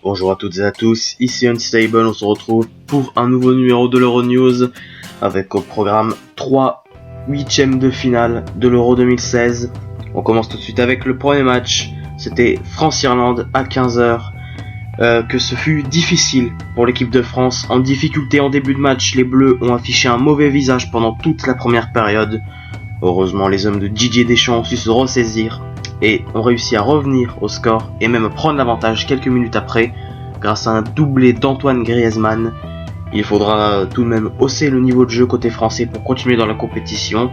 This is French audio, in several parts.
Bonjour à toutes et à tous, ici Unstable, on se retrouve pour un nouveau numéro de l'Euronews avec au programme 3 huitièmes de finale de l'Euro 2016. On commence tout de suite avec le premier match, c'était France-Irlande à 15h. Que ce fut difficile pour l'équipe de France. En difficulté en début de match, les Bleus ont affiché un mauvais visage pendant toute la première période. Heureusement, les hommes de Didier Deschamps ont su se ressaisir et ont réussi à revenir au score et même prendre l'avantage quelques minutes après grâce à un doublé d'Antoine Griezmann. Il faudra tout de même hausser le niveau de jeu côté français pour continuer dans la compétition,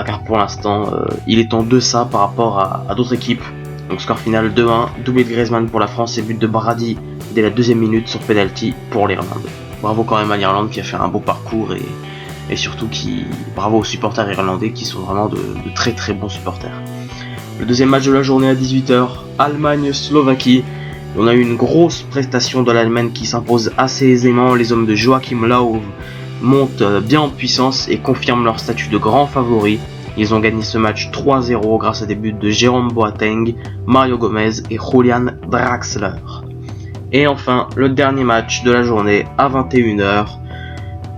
car pour l'instant il est en deçà par rapport à d'autres équipes. Donc score final 2-1, doublé de Griezmann pour la France et but de Brady dès la deuxième minute sur penalty pour l'Irlande. Bravo quand même à l'Irlande qui a fait un beau parcours et surtout bravo aux supporters irlandais qui sont vraiment de très très bons supporters. Le deuxième match de la journée à 18h, Allemagne-Slovaquie. On a eu une grosse prestation de l'Allemagne qui s'impose assez aisément. Les hommes de Joachim Löw montent bien en puissance et confirment leur statut de grand favori. Ils ont gagné ce match 3-0 grâce à des buts de Jérôme Boateng, Mario Gomez et Julian Draxler. Et enfin, le dernier match de la journée à 21h,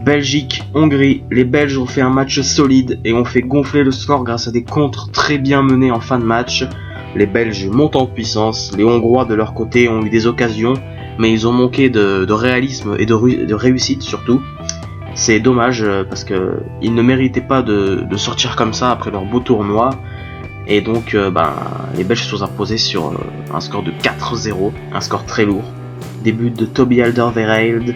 Belgique-Hongrie. Les Belges ont fait un match solide et ont fait gonfler le score grâce à des contres très bien menés en fin de match. Les Belges montent en puissance, les Hongrois de leur côté ont eu des occasions, mais ils ont manqué de réalisme et de réussite surtout. C'est dommage parce que ils ne méritaient pas de sortir comme ça après leur beau tournoi. Et donc les Belges se sont imposés sur un score de 4-0, un score très lourd. Des buts de Toby Alderweireld,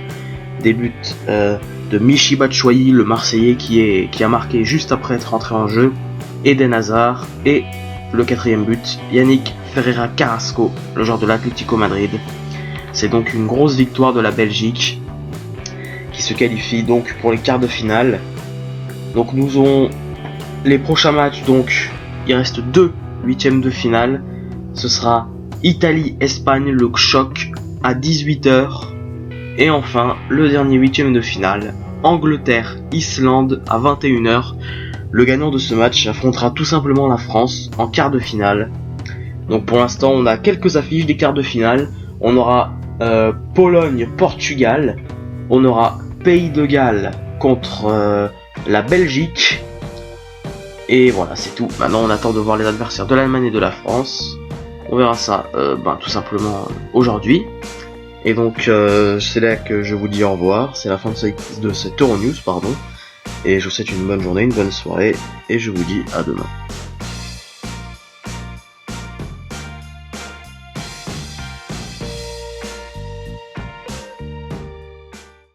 des buts de Michy Batshuayi, le Marseillais qui a marqué juste après être rentré en jeu, Eden Hazard, et le quatrième but, Yannick Ferreira Carrasco, le joueur de l'Atlético Madrid. C'est donc une grosse victoire de la Belgique qui se qualifie donc pour les quarts de finale. Donc nous aurons les prochains matchs, donc il reste 2 huitièmes de finale. Ce sera Italie-Espagne, le choc à 18h. Et enfin, le dernier huitième de finale, Angleterre-Islande à 21h. Le gagnant de ce match affrontera tout simplement la France en quart de finale. Donc pour l'instant, on a quelques affiches des quarts de finale. On aura Pologne-Portugal. On aura Pays de Galles contre la Belgique. Et voilà, c'est tout. Maintenant, on attend de voir les adversaires de l'Allemagne et de la France. On verra ça tout simplement aujourd'hui. Et donc c'est là que je vous dis au revoir. C'est la fin de cette Euronews, Et je vous souhaite une bonne journée, une bonne soirée. Et je vous dis à demain.